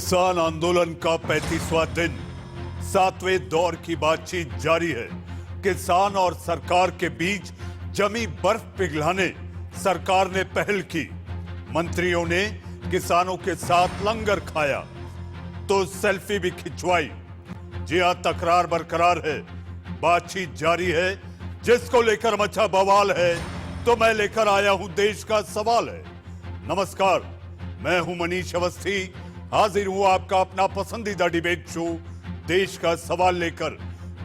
किसान आंदोलन का 35वां दिन, 7वें दौर की बातचीत जारी है। किसान और सरकार के बीच जमी बर्फ पिघलाने सरकार ने पहल की। मंत्रियों ने किसानों के साथ लंगर खाया तो सेल्फी भी खिंचवाई। जी हां, तकरार बरकरार है, बातचीत जारी है। जिसको लेकर मचा बवाल है तो मैं लेकर आया हूं देश का सवाल है। नमस्कार, मैं हूं मनीष अवस्थी, हाजिर हूं आपका अपना पसंदीदा डिबेट शो देश का सवाल लेकर।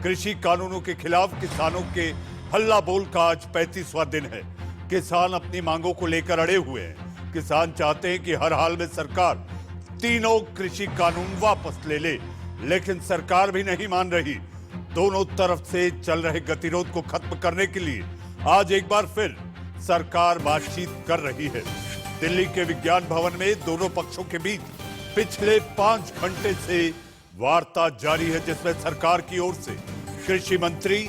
कृषि कानूनों के खिलाफ किसानों के हल्ला बोल का आज 35वां दिन है। किसान अपनी मांगों को लेकर अड़े हुए हैं। किसान चाहते हैं कि हर हाल में सरकार तीनों कृषि कानून वापस ले ले, लेकिन सरकार भी नहीं मान रही। दोनों तरफ से चल रहे गतिरोध को खत्म करने के लिए आज एक बार फिर सरकार बातचीत कर रही है। दिल्ली के विज्ञान भवन में दोनों पक्षों के बीच पिछले 5 घंटे से वार्ता जारी है, जिसमें सरकार की ओर से कृषि मंत्री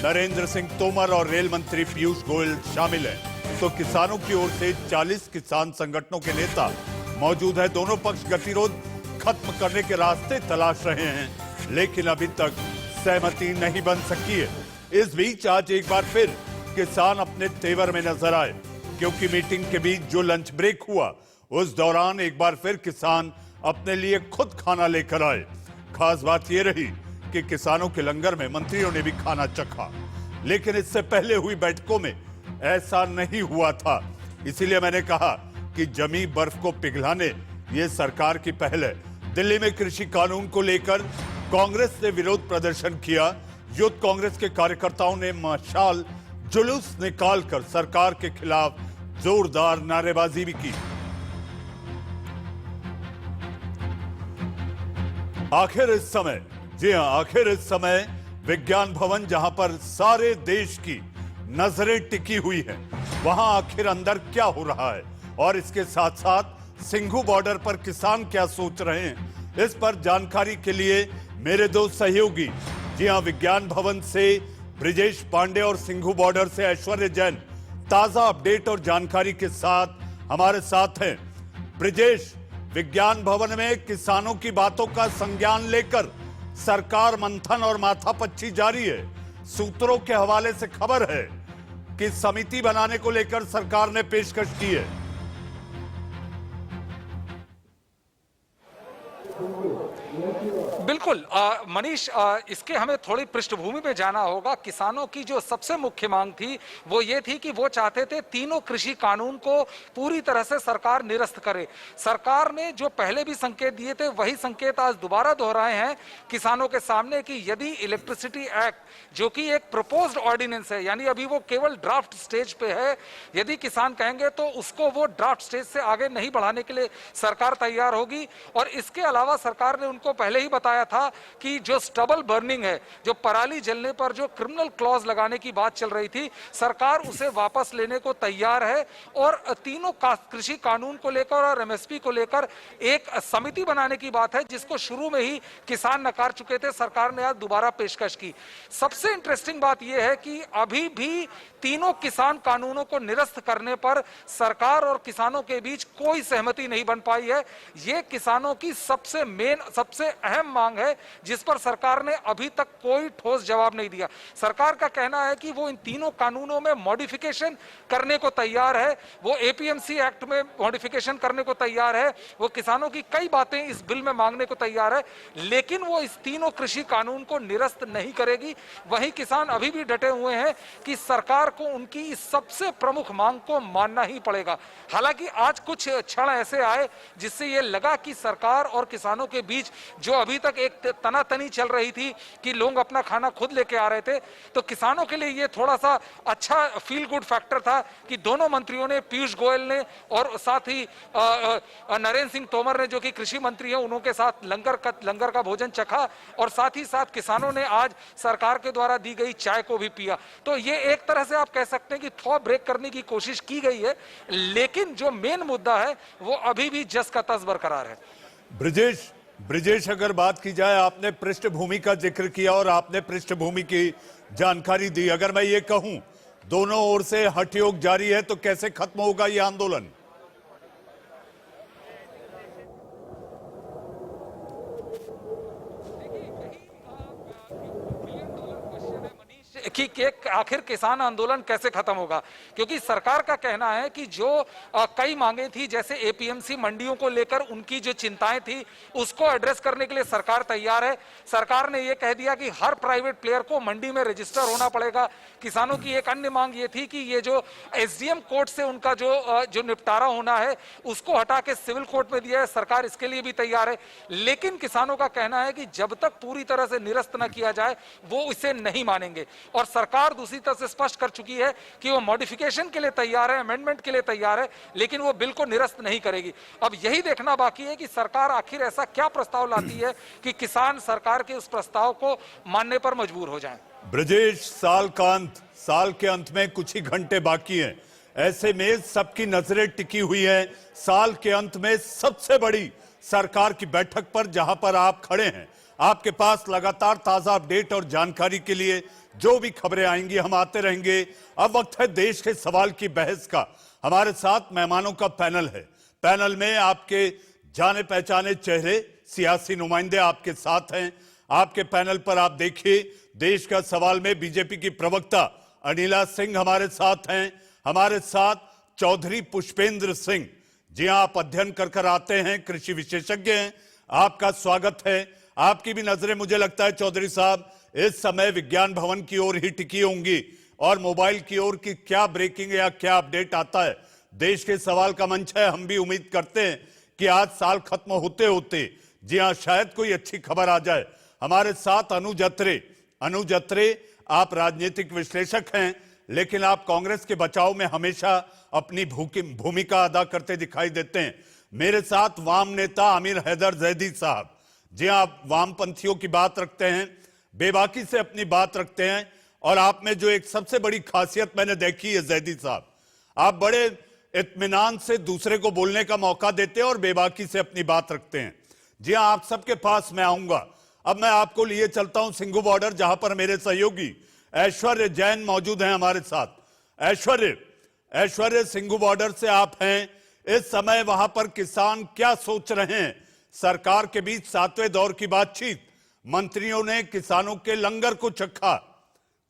नरेंद्र सिंह तोमर और रेल मंत्री पीयूष गोयल शामिल हैं, तो किसानों की ओर से 40 किसान संगठनों के नेता मौजूद है। दोनों पक्ष गतिरोध खत्म करने के रास्ते तलाश रहे हैं, लेकिन अभी तक सहमति नहीं बन सकी है। इस बीच आज एक बार फिर किसान अपने तेवर में नजर आए, क्योंकि मीटिंग के बीच जो लंच ब्रेक हुआ उस दौरान एक बार फिर किसान अपने लिए खुद खाना लेकर आए। खास बात यह रही कि किसानों के लंगर में मंत्रियों ने भी खाना चखा, लेकिन इससे पहले हुई बैठकों में ऐसा नहीं हुआ था। इसीलिए मैंने कहा कि जमी बर्फ को पिघलाने ये सरकार की पहल है। दिल्ली में कृषि कानून को लेकर कांग्रेस ने विरोध प्रदर्शन किया। यूथ कांग्रेस के कार्यकर्ताओं ने मशाल जुलूस निकालकर सरकार के खिलाफ जोरदार नारेबाजी भी की। आखिर इस समय, जी हां, आखिर इस समय विज्ञान भवन, जहां पर सारे देश की नजरें टिकी हुई हैं, वहां आखिर अंदर क्या हो रहा है और इसके साथ साथ सिंघू बॉर्डर पर किसान क्या सोच रहे हैं, इस पर जानकारी के लिए मेरे दो सहयोगी, जी हां, विज्ञान भवन से ब्रिजेश पांडे और सिंघू बॉर्डर से ऐश्वर्य जैन ताजा अपडेट और जानकारी के साथ हमारे साथ हैं। ब्रिजेश, विज्ञान भवन में किसानों की बातों का संज्ञान लेकर सरकार मंथन और माथापच्ची जारी है। सूत्रों के हवाले से खबर है कि समिति बनाने को लेकर सरकार ने पेशकश की है। बिल्कुल मनीष, इसके हमें थोड़ी पृष्ठभूमि में जाना होगा। किसानों की जो सबसे मुख्य मांग थी वो ये थी कि वो चाहते थे तीनों कृषि कानून को पूरी तरह से सरकार निरस्त करे। सरकार ने जो पहले भी संकेत दिए थे वही संकेत आज दोबारा दोहराए हैं किसानों के सामने कि यदि इलेक्ट्रिसिटी एक्ट, जो कि एक प्रपोज्ड ऑर्डिनेंस है, यानी अभी वो केवल ड्राफ्ट स्टेज पे है, यदि किसान कहेंगे तो उसको वो ड्राफ्ट स्टेज से आगे नहीं बढ़ाने के लिए सरकार तैयार होगी। और इसके अलावा सरकार ने उनको पहले ही बताया था कि जो स्टबल बर्निंग है, जो पराली जलने पर जो क्रिमिनल क्लॉज लगाने की बात चल रही थी, सरकार उसे वापस लेने को तैयार है। और तीनों कृषि कानून को लेकर और एमएसपी को लेकर एक समिति बनाने की बात है, जिसको शुरू में ही किसान नकार चुके थे। सरकार ने आज दोबारा पेशकश की। सबसे इंटरेस्टिंग बात यह है कि अभी भी तीनों किसान कानूनों को निरस्त करने पर सरकार और किसानों के बीच कोई सहमति नहीं बन पाई है। यह किसानों की सबसे मेन, सबसे अहम मांग है, जिस पर सरकार ने अभी तक कोई ठोस जवाब नहीं दिया। सरकार का कहना है कि वो इन तीनों कानूनों में मॉडिफिकेशन करने को तैयार है, वो एपीएमसी एक्ट में मॉडिफिकेशन करने को तैयार है, वो किसानों की कई बातें इस बिल में मांगने को तैयार है, लेकिन वो इस तीनों कृषि कानून को निरस्त नहीं करेगी। वहीं किसान अभी भी डटे हुए हैं कि सरकार को उनकी इस सबसे प्रमुख मांग को मानना ही पड़ेगा। हालांकि आज कुछ क्षण ऐसे आए जिससे यह लगा कि सरकार और किसानों के बीच जो अभी तक एक तनातनी चल रही थी कि लोग अपना खाना खुद लेके आ रहे थे, तो किसानों के लिए यह थोड़ा सा अच्छा फील गुड फैक्टर था कि दोनों मंत्रियों ने, पीयूष गोयल ने और साथ ही नरेंद्र सिंह तोमर ने, जो कि कृषि मंत्री हैं, उन्होंने साथ लंगर का भोजन चखा और साथ ही साथ किसानों ने आज सरकार के द्वारा दी गई चाय को भी पिया। तो ये एक तरह से आप कह सकते हैं कि थोड़ा ब्रेक करने की कोशिश की गई है, लेकिन जो मेन मुद्दा है वो अभी भी जस का तस बरकरार है। ब्रिजेश, अगर बात की जाए, आपने पृष्ठभूमि का जिक्र किया और आपने पृष्ठभूमि की जानकारी दी। अगर मैं ये कहूं दोनों ओर से हठयोग जारी है, तो कैसे खत्म होगा ये आंदोलन? कि आखिर किसान आंदोलन कैसे खत्म होगा, क्योंकि सरकार का कहना है कि जो कई मांगे थी, जैसे एपीएमसी मंडियों को लेकर उनकी जो चिंताएं थी उसको एड्रेस करने के लिए सरकार तैयार है। सरकार ने यह कह दिया कि हर प्राइवेट प्लेयर को मंडी में रजिस्टर होना पड़ेगा। किसानों की एक अन्य मांग ये थी कि ये जो एसडीएम कोर्ट से उनका जो निपटारा होना है उसको हटा के सिविल कोर्ट में दिया है, सरकार इसके लिए भी तैयार है। लेकिन किसानों का कहना है कि जब तक पूरी तरह से निरस्त न किया जाए वो इसे नहीं मानेंगे, और सरकार दूसरी तरफ से स्पष्ट कर चुकी है कि वो मॉडिफिकेशन के लिए तैयार है, अमेंडमेंट के लिए तैयार है, लेकिन वो बिल को निरस्त नहीं करेगी। अब यही देखना बाकी है कि सरकार आखिर ऐसा क्या प्रस्ताव लाती है कि किसान सरकार के उस प्रस्ताव को मानने पर मजबूर हो जाएं। ब्रजेश, साल के अंत में कुछ ही घंटे बाकी हैं। ऐसे में सबकी नजरें टिकी हुई हैं साल के अंत में सबसे बड़ी सरकार की बैठक पर, जहां पर आप खड़े हैं। आपके पास लगातार ताजा अपडेट और जानकारी के लिए जो भी खबरें आएंगी हम आते रहेंगे। अब वक्त है देश के सवाल की बहस का। हमारे साथ मेहमानों का पैनल है। पैनल में आपके जाने पहचाने चेहरे, सियासी नुमाइंदे आपके साथ हैं। आपके पैनल पर आप देखिए, देश का सवाल में बीजेपी की प्रवक्ता अनिला सिंह हमारे साथ हैं। हमारे साथ चौधरी पुष्पेंद्र सिंह, जी हां, आप अध्ययन कर आते हैं, कृषि विशेषज्ञ हैं, आपका स्वागत है। आपकी भी नजरें मुझे लगता है चौधरी साहब इस समय विज्ञान भवन की ओर ही टिकी होंगी और मोबाइल की ओर की क्या ब्रेकिंग या क्या अपडेट आता है। देश के सवाल का मंच है। हम भी उम्मीद करते हैं कि आज साल खत्म होते होते, जी हां, शायद कोई अच्छी खबर आ जाए। हमारे साथ अनुज अत्रे, आप राजनीतिक विश्लेषक हैं, लेकिन आप कांग्रेस के बचाव में हमेशा अपनी भूमिका अदा करते दिखाई देते हैं। मेरे साथ वाम नेता आमिर हैदर जैदी साहब, जी आप वामपंथियों की बात रखते हैं, बेबाकी से अपनी बात रखते हैं, और आप में जो एक सबसे बड़ी खासियत मैंने देखी है जैदी साहब, आप बड़े इत्मीनान से दूसरे को बोलने का मौका देते हैं और बेबाकी से अपनी बात रखते हैं। जी हां, आप सबके पास मैं आऊंगा। अब मैं आपको लिए चलता हूं सिंघू बॉर्डर, जहां पर मेरे सहयोगी ऐश्वर्य जैन मौजूद हैं हमारे साथ। ऐश्वर्य, सिंघू बॉर्डर से आप हैं। इस समय वहां पर किसान क्या सोच रहे हैं? सरकार के बीच 7वें दौर की बातचीत, मंत्रियों ने किसानों के लंगर को चखा,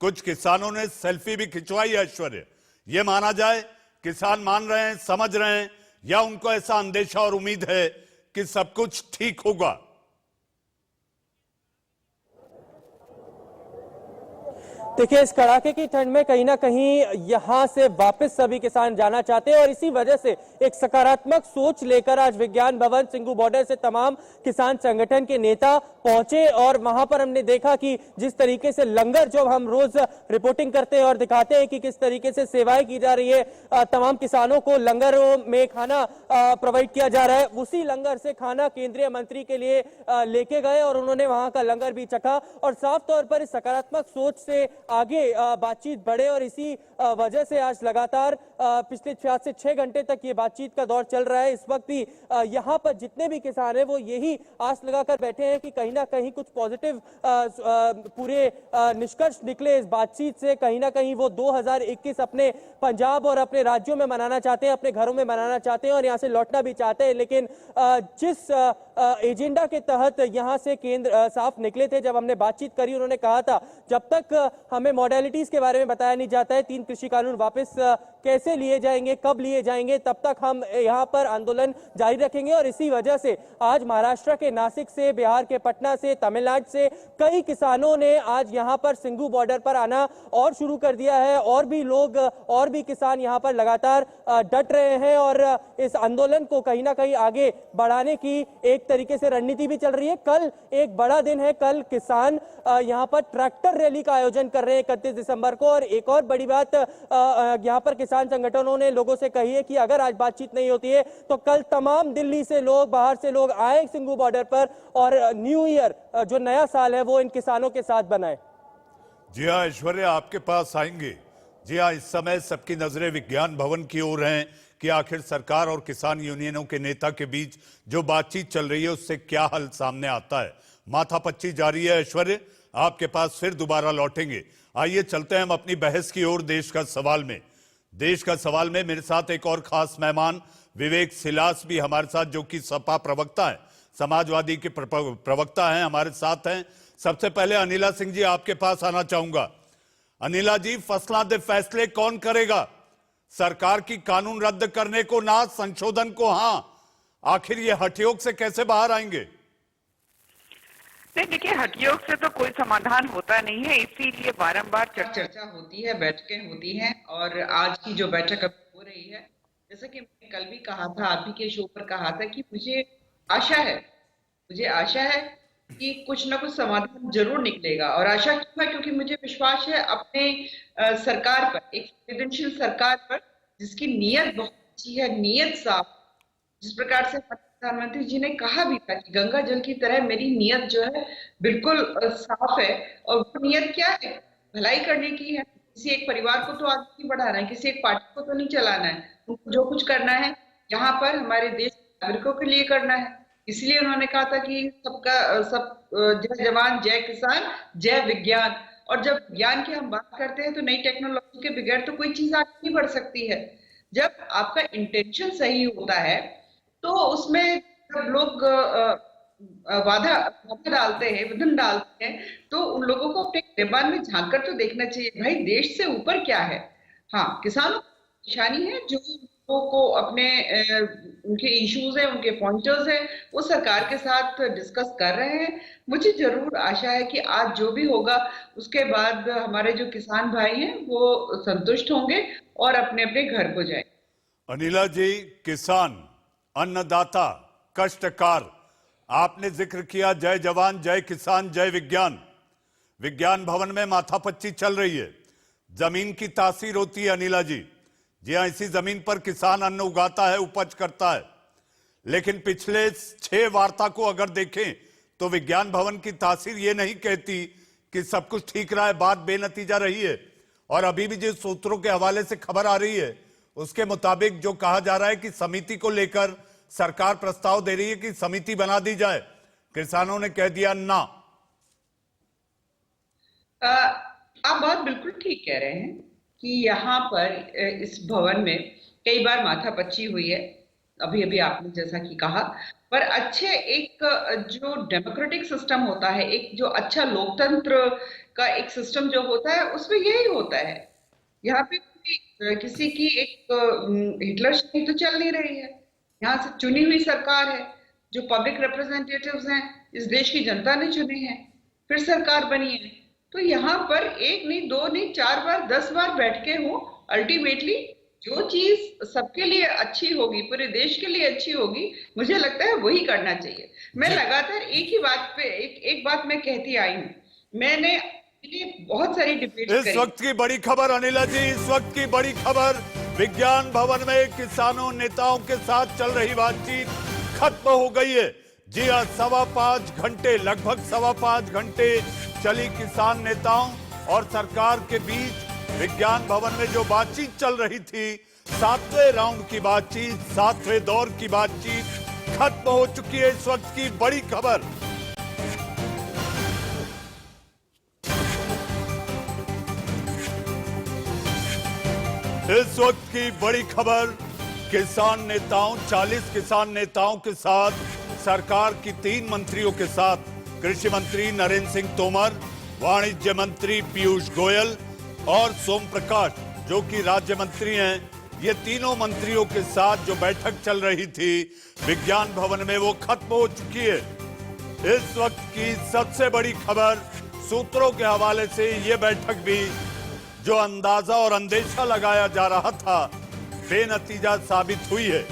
कुछ किसानों ने सेल्फी भी खिंचवाई। ऐश्वर्य, यह माना जाए किसान मान रहे हैं, समझ रहे हैं, या उनको ऐसा अंदेशा और उम्मीद है कि सब कुछ ठीक होगा? देखिए, इस कड़ाके की ठंड में कहीं ना कहीं यहां से वापस सभी किसान जाना चाहते हैं, और इसी वजह से एक सकारात्मक सोच लेकर आज विज्ञान भवन सिंघू बॉर्डर से तमाम किसान संगठन के नेता पहुंचे। और वहां पर हमने देखा कि जिस तरीके से लंगर, जो हम रोज रिपोर्टिंग करते हैं और दिखाते हैं कि किस तरीके से सेवाएं की जा रही है, तमाम किसानों को लंगरों में खाना प्रोवाइड किया जा रहा है, उसी लंगर से खाना केंद्रीय मंत्री के लिए लेके गए और उन्होंने वहां का लंगर भी चखा। और साफ तौर पर इस सकारात्मक सोच से आगे बातचीत बढ़े, और इसी वजह से आज लगातार पिछले 4 से 6 घंटे तक ये बातचीत का दौर चल रहा है। इस वक्त भी यहाँ पर जितने भी किसान हैं वो यही आस लगाकर बैठे हैं कि कहीं ना कहीं कुछ पॉजिटिव पूरे निष्कर्ष निकले इस बातचीत से। कहीं ना कहीं वो 2021 अपने पंजाब और अपने राज्यों में मनाना चाहते हैं, अपने घरों में मनाना चाहते हैं और यहाँ से लौटना भी चाहते हैं। लेकिन जिस एजेंडा के तहत यहाँ से केंद्र साफ निकले थे, जब हमने बातचीत करी, उन्होंने कहा था जब तक हमें मॉडलिटीज के बारे में बताया नहीं जाता है, 3 कृषि कानून वापस कैसे लिए जाएंगे, कब लिए जाएंगे, तब तक हम यहाँ पर आंदोलन जारी रखेंगे। और इसी वजह से आज महाराष्ट्र के नासिक से, बिहार के पटना से, तमिलनाडु से कई किसानों ने आज यहाँ पर सिंघू बॉर्डर पर आना और शुरू कर दिया है। और भी लोग, और भी किसान यहाँ पर लगातार डट रहे हैं और इस आंदोलन को कहीं ना कहीं आगे बढ़ाने की एक तरीके से रणनीति भी चल रही है। कल एक बड़ा दिन है, कल किसान यहाँ पर ट्रैक्टर रैली का आयोजन कर रहे हैं 31 दिसंबर को। और एक और बड़ी बात यहाँ पर किसान संगठनों ने लोगों से कही है कि अगर आज बातचीत नहीं होती है तो कल तमाम दिल्ली से लोग, बाहर से लोग आए सिंघू बॉर्डर पर और न्यू ईयर, जो नया साल है, वो इन किसानों के साथ बनाए। जी हाँ ऐश्वर्य, आपके पास आएंगे। जी हाँ, इस समय सबकी नजरें विज्ञान भवन की ओर हैं कि आखिर सरकार और किसान यूनियनों के नेता के बीच जो बातचीत चल रही है उससे क्या हल सामने आता है। माथापच्ची जारी है। ऐश्वर्य, आपके पास फिर दोबारा लौटेंगे। आइए चलते हैं हम अपनी बहस की ओर। देश का सवाल में मेरे साथ एक और खास मेहमान विवेक सिलास भी हमारे साथ, जो कि सपा प्रवक्ता है, समाजवादी के प्रवक्ता हैं, हमारे साथ हैं। सबसे पहले अनिला सिंह जी, आपके पास आना चाहूंगा। अनिला जी, फसलों के फैसले कौन करेगा? सरकार की कानून रद्द करने को ना, संशोधन को हां। आखिर ये हठयोग से कैसे बाहर आएंगे? नहीं, देखिए, हठयोग से तो कोई समाधान होता नहीं है, इसीलिए बारंबार चर्चा होती है, बैठकें होती हैं। और आज की जो बैठक अब हो रही है, जैसा कि मैंने कल भी कहा था, आप ही के शो पर कहा था कि मुझे आशा है कि कुछ ना कुछ समाधान जरूर निकलेगा। और आशा क्यों है? क्योंकि मुझे विश्वास है अपने सरकार पर, एक संवेदनशील सरकार पर, जिसकी नीयत बहुत अच्छी है, नीयत साफ। जिस प्रकार से प्रधानमंत्री जी ने कहा भी था कि गंगा जल की तरह मेरी नीयत जो है बिल्कुल साफ है। और वो नीयत क्या है? भलाई करने की है। किसी एक परिवार को तो आगे नहीं बढ़ाना है, किसी एक पार्टी को तो नहीं चलाना है। उनको जो कुछ करना है यहाँ पर हमारे देश के नागरिकों के लिए करना है। इसलिए उन्होंने कहा था कि जय जवान, जय किसान, जय विज्ञान। और जब विज्ञान की हम बात करते हैं तो नई टेक्नोलॉजी के बगैर तो कोई चीज आगे नहीं बढ़ सकती है। जब आपका इंटेंशन सही होता है तो उसमें जब लोग बाधा डालते हैं, विघ्न डालते हैं, तो उन लोगों को अपने गिरबान में झांक कर तो देखना चाहिए, भाई देश से ऊपर क्या है। हाँ, किसानों की परेशानी है, जो लोगों को अपने उनके इश्यूज है, उनके पॉइंटर्स है, वो सरकार के साथ डिस्कस कर रहे हैं। मुझे जरूर आशा है कि आज जो भी होगा उसके बाद हमारे जो किसान भाई हैं वो संतुष्ट होंगे और अपने अपने घर को जाएंगे। अनिला जी, किसान, अन्नदाता, कष्टकार, आपने जिक्र किया जय जवान, जय किसान, जय विज्ञान। विज्ञान भवन में माथापच्ची चल रही है, जमीन की तासीर होती है अनिला जी। जी हां, इसी जमीन पर किसान अन्न उगाता है, उपज करता है। लेकिन पिछले 6 वार्ता को अगर देखें तो विज्ञान भवन की तासीर ये नहीं कहती कि सब कुछ ठीक रहा है, बात बेनतीजा रही है। और अभी भी जिस सूत्रों के हवाले से खबर आ रही है उसके मुताबिक जो कहा जा रहा है कि समिति को लेकर सरकार प्रस्ताव दे रही है कि समिति बना दी जाए, किसानों ने कह दिया ना। आप बात बिल्कुल ठीक कह रहे हैं कि यहाँ पर इस भवन में कई बार माथापच्ची हुई है, अभी अभी आपने जैसा कि कहा। पर अच्छे एक जो डेमोक्रेटिक सिस्टम होता है, एक जो अच्छा लोकतंत्र का एक सिस्टम जो होता है, उसमें यही होता है। यहाँ पे किसी की एक हिटलर श्रेणी तो चल नहीं रही है। यहाँ से चुनी हुई सरकार है, जो पब्लिक रिप्रेजेंटेटिव्स हैं, इस देश की जनता ने चुने हैं, फिर सरकार बनी है। तो यहाँ पर एक नहीं, दो नहीं, 4 बार, 10 बार बैठ के हो, अल्टीमेटली जो चीज सबके लिए अच्छी होगी, पूरे देश के लिए अच्छी होगी, मुझे लगता है वही करना चाहिए। मैं लगातार एक ही बात पे एक बात मैं कहती आई हूँ। मैंने बहुत सारी डिबेट इस वक्त की बड़ी खबर अनिला जी, इस वक्त की बड़ी खबर, विज्ञान भवन में किसानों नेताओं के साथ चल रही बातचीत खत्म हो गई है। जी हां, 5.25 घंटे, लगभग 5.25 घंटे चली किसान नेताओं और सरकार के बीच विज्ञान भवन में जो बातचीत चल रही थी, 7वें राउंड की बातचीत, 7वें दौर की बातचीत खत्म हो चुकी है। इस वक्त की बड़ी खबर, इस वक्त की बड़ी खबर, किसान नेताओं, 40 किसान नेताओं के साथ, सरकार की 3 मंत्रियों के साथ, कृषि मंत्री नरेंद्र सिंह तोमर, वाणिज्य मंत्री पीयूष गोयल और सोम प्रकाश जो कि राज्य मंत्री हैं, ये तीनों मंत्रियों के साथ जो बैठक चल रही थी विज्ञान भवन में, वो खत्म हो चुकी है। इस वक्त की सबसे बड़ी खबर, सूत्रों के हवाले से ये बैठक भी जो अंदाजा और अंदेशा लगाया जा रहा था, बेनतीजा साबित हुई है।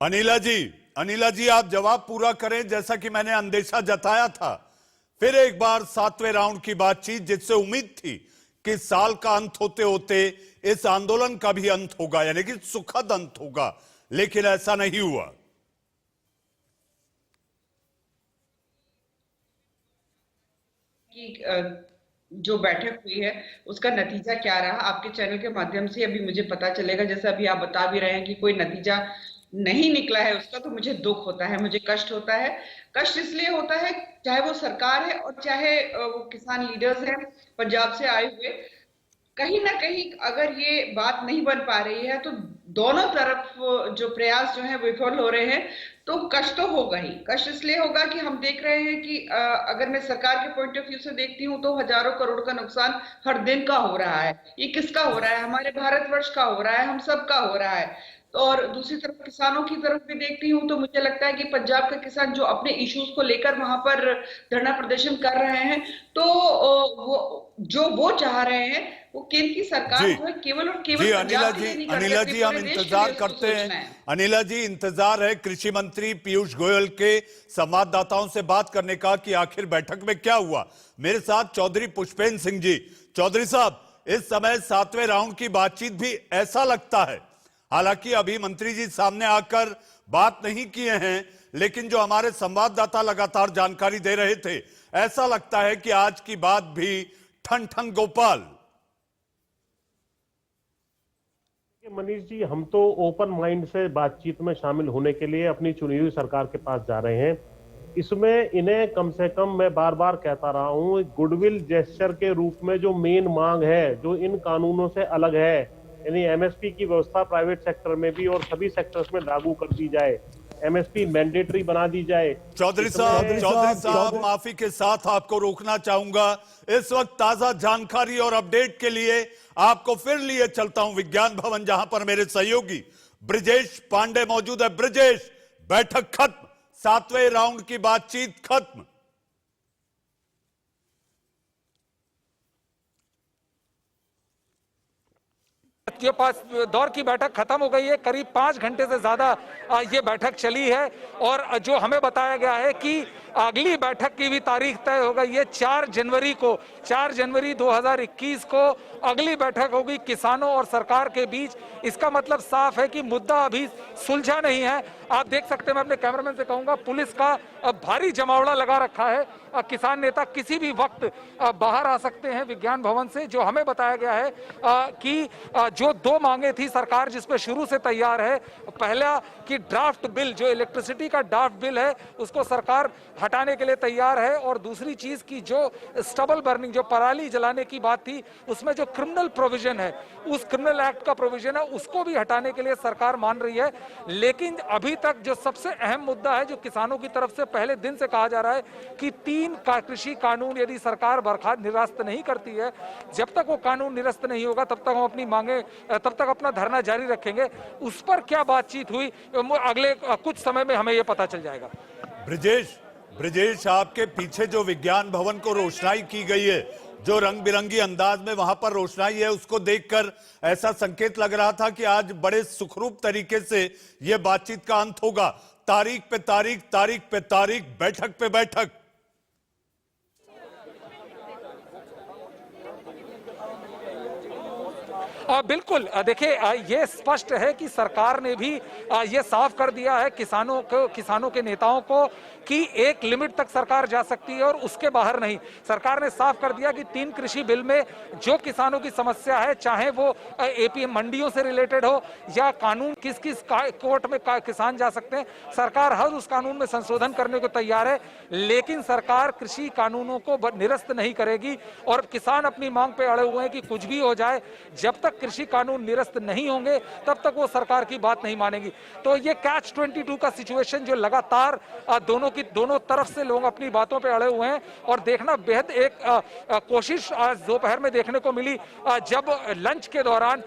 अनिला जी, आप जवाब पूरा करें। जैसा कि मैंने अंदेशा जताया था, फिर एक बार 7वें राउंड की बातचीत, जिससे उम्मीद थी कि साल का अंत होते होते इस आंदोलन का भी अंत होगा, यानी कि सुखद अंत होगा, लेकिन ऐसा नहीं हुआ। कि जो बैठक हुई है उसका नतीजा क्या रहा, आपके चैनल के माध्यम से अभी मुझे पता चलेगा। जैसे अभी आप बता भी रहे हैं कि कोई नतीजा नहीं निकला है उसका, तो मुझे दुख होता है, मुझे कष्ट होता है। कष्ट इसलिए होता है, चाहे वो सरकार है और चाहे वो किसान लीडर्स हैं पंजाब से आए हुए, कहीं ना कहीं अगर ये बात नहीं बन पा रही है तो दोनों तरफ जो प्रयास जो है विफल हो रहे हैं। तो कष्ट तो होगा ही। कष्ट इसलिए होगा कि हम देख रहे हैं कि अगर मैं सरकार के पॉइंट ऑफ व्यू से देखती हूँ तो हजारों करोड़ का नुकसान हर दिन का हो रहा है। ये किसका हो रहा है? हमारे भारतवर्ष का हो रहा है, हम सब का हो रहा है। तो और दूसरी तरफ किसानों की तरफ भी देखती हूँ तो मुझे लगता है कि पंजाब के किसान जो अपने इश्यूज को लेकर वहां पर धरना प्रदर्शन कर रहे हैं, तो वो चाह रहे हैं वो केंद्र की सरकार जी जो है केवल और जी केवल पंजाब के लिए नहीं कर अनिला सकती, जी हम पूरे देश के इंतजार लिए उसको करते सोचना हैं। है। अनिला जी इंतजार है कृषि मंत्री पीयूष गोयल के संवाददाताओं से बात करने का कि आखिर बैठक में क्या हुआ। मेरे साथ चौधरी पुष्पेंद्र सिंह जी। चौधरी साहब, इस समय 7वें राउंड की बातचीत भी ऐसा लगता है, हालांकि अभी मंत्री जी सामने आकर बात नहीं किए हैं, लेकिन जो हमारे संवाददाता लगातार जानकारी दे रहे थे, ऐसा लगता है कि आज की बात भी ठन ठन गोपाल। मनीष जी, हम तो ओपन माइंड से बातचीत में शामिल होने के लिए अपनी चुनी हुई सरकार के पास जा रहे हैं। इसमें इन्हें कम से कम, मैं बार बार कहता रहा हूं, गुडविल जेस्चर के रूप में जो मेन मांग है, जो इन कानूनों से अलग है, यानी एमएसपी की व्यवस्था प्राइवेट सेक्टर में भी और सभी सेक्टर्स में लागू कर दी जाए, एमएसपी मैंडेटरी बना दी जाए। चौधरी साहब माफी के साथ आपको रोकना चाहूंगा। इस वक्त ताजा जानकारी और अपडेट के लिए आपको फिर लिए चलता हूं विज्ञान भवन, जहां पर मेरे सहयोगी ब्रिजेश पांडे मौजूद है। ब्रिजेश, बैठक खत्म, 7वें राउंड की बातचीत खत्म। ये पास दौर की बैठक खत्म हो गई है। करीब 5 घंटे से ज्यादा ये बैठक चली है और जो हमें बताया गया है कि अगली बैठक की भी तारीख तय हो गई है। 4 जनवरी 2021 को अगली बैठक होगी किसानों और सरकार के बीच। इसका मतलब साफ है कि मुद्दा अभी सुलझा नहीं है। आप देख सकते हैं, मैं अपने कैमरामैन से कहूंगा, पुलिस का भारी जमावड़ा लगा रखा है। किसान नेता किसी भी वक्त बाहर आ सकते हैं विज्ञान भवन से। जो हमें बताया गया है कि जो 2 मांगे थी सरकार जिस पे शुरू से तैयार है, पहला कि ड्राफ्ट बिल, जो इलेक्ट्रिसिटी का ड्राफ्ट बिल है, उसको सरकार हटाने के लिए तैयार है, और दूसरी चीज की जो स्टबल बर्निंग, जो पराली जलाने की बात थी, उसमें जो क्रिमिनल प्रोविजन है, उस क्रिमिनल एक्ट का प्रोविजन है, उसको भी हटाने के लिए सरकार मान रही है। लेकिन अभी तक जो सबसे अहम मुद्दा है, जो किसानों की तरफ से पहले दिन से कहा जा रहा है कि 3 कृषि कानून यदि सरकार निरस्त नहीं करती है, जब तक वो कानून निरस्त नहीं होगा तब तक हम अपनी मांगे, तब तक अपना धरना जारी रखेंगे। उस पर क्या बातचीत हुई अगले कुछ समय में हमें यह पता चल जाएगा। ब्रिजेश, आपके पीछे जो विज्ञान भवन को रोशनाई की गई है, जो रंग बिरंगी अंदाज में वहां पर रोशनाई है, उसको देखकर ऐसा संकेत लग रहा था कि आज बड़े सुखरूप तरीके से यह बातचीत का अंत होगा। तारीख पे तारीख, तारीख पे तारीख, बैठक पे बैठक। बिल्कुल, देखिए, ये स्पष्ट है कि सरकार ने भी ये साफ कर दिया है किसानों के नेताओं को कि एक लिमिट तक सरकार जा सकती है और उसके बाहर नहीं। सरकार ने साफ कर दिया कि 3 कृषि बिल में जो किसानों की समस्या है, चाहे वो एपीएम मंडियों से रिलेटेड हो या कानून किस कोर्ट में किसान जा सकते हैं, सरकार हर उस कानून में संशोधन करने को तैयार है। लेकिन सरकार कृषि कानूनों को निरस्त नहीं करेगी और किसान अपनी मांग पे अड़े हुए हैं कि कुछ भी हो जाए, जब तक कृषि कानून निरस्त नहीं होंगे तब तक वो सरकार की बात नहीं मानेगी। तो ये कैच 22 का सिचुएशन जो लगातार दोनों तरफ से लोग अपनी बातों पे अड़े हुए हैं, और देखना बेहद एक कोशिश आज दोपहर में देखने को मिली, जब लंच के दौरान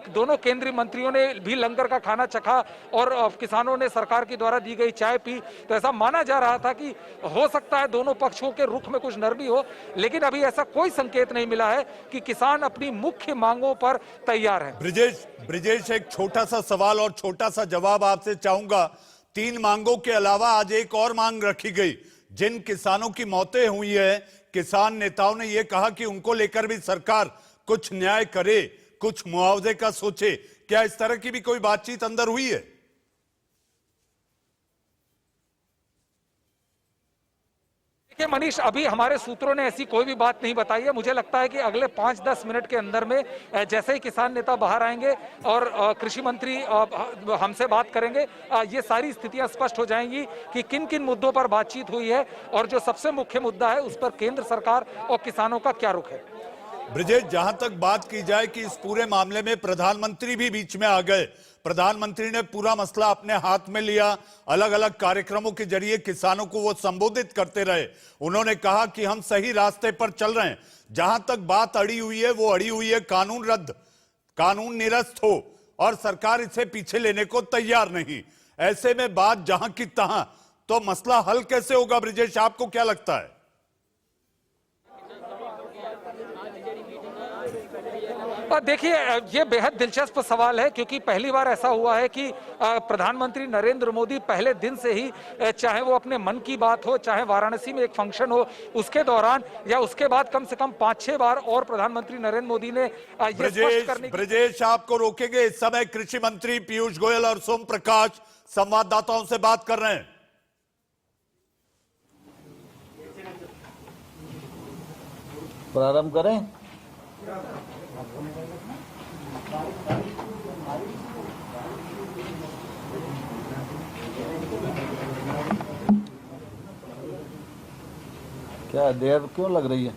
दोनों केंद्रीय मंत्रियों ने भी लंगर का खाना चखा और किसानों ने सरकार की द्वारा दी गई चाय पी। तो ऐसा माना जा रहा था कि हो सकता है दोनों पक्षों के रुख में कुछ नरमी हो, लेकिन अभी ऐसा कोई संकेत नहीं मिला है कि किसान अपनी मुख्य मांगों पर तैयार है। ब्रिजेश, एक छोटा सा सवाल और छोटा सा जवाब आपसे चाहूंगा। 3 मांगों के अलावा आज एक और मांग रखी गई। जिन किसानों की मौतें हुई है, किसान नेताओं ने यह कहा कि उनको लेकर भी सरकार कुछ न्याय करे, कुछ मुआवजे का सोचे। क्या इस तरह की भी कोई बातचीत अंदर हुई है? मनीष, अभी हमारे सूत्रों ने ऐसी कोई भी बात नहीं बताई है। मुझे लगता है कि अगले 5-10 मिनट के अंदर में जैसे ही किसान नेता बाहर आएंगे और कृषि मंत्री हमसे बात करेंगे, ये सारी स्थितियां स्पष्ट हो जाएंगी कि किन किन मुद्दों पर बातचीत हुई है और जो सबसे मुख्य मुद्दा है उस पर केंद्र सरकार और किसानों का क्या रुख है। ब्रिजेश, जहां तक बात की जाए कि इस पूरे मामले में प्रधानमंत्री भी बीच में आ गए, प्रधानमंत्री ने पूरा मसला अपने हाथ में लिया, अलग अलग कार्यक्रमों के जरिए किसानों को वो संबोधित करते रहे। उन्होंने कहा कि हम सही रास्ते पर चल रहे हैं। जहां तक बात अड़ी हुई है वो अड़ी हुई है कानून रद्द, कानून निरस्त हो, और सरकार इसे पीछे लेने को तैयार नहीं। ऐसे में बात जहां की तहां, तो मसला हल कैसे होगा ब्रिजेश, आपको क्या लगता है? देखिए, ये बेहद दिलचस्प सवाल है, क्योंकि पहली बार ऐसा हुआ है कि प्रधानमंत्री नरेंद्र मोदी पहले दिन से ही, चाहे वो अपने मन की बात हो, चाहे वाराणसी में एक फंक्शन हो, उसके दौरान या उसके बाद कम से कम 5-6 बार और प्रधानमंत्री नरेंद्र मोदी ने ये स्पष्ट करने ब्रिजेश, आपको रोकेंगे। इस समय कृषि मंत्री पीयूष गोयल और सोम प्रकाश संवाददाताओं से बात कर रहे हैं। प्रारंभ करें। क्या देर क्यों लग रही है?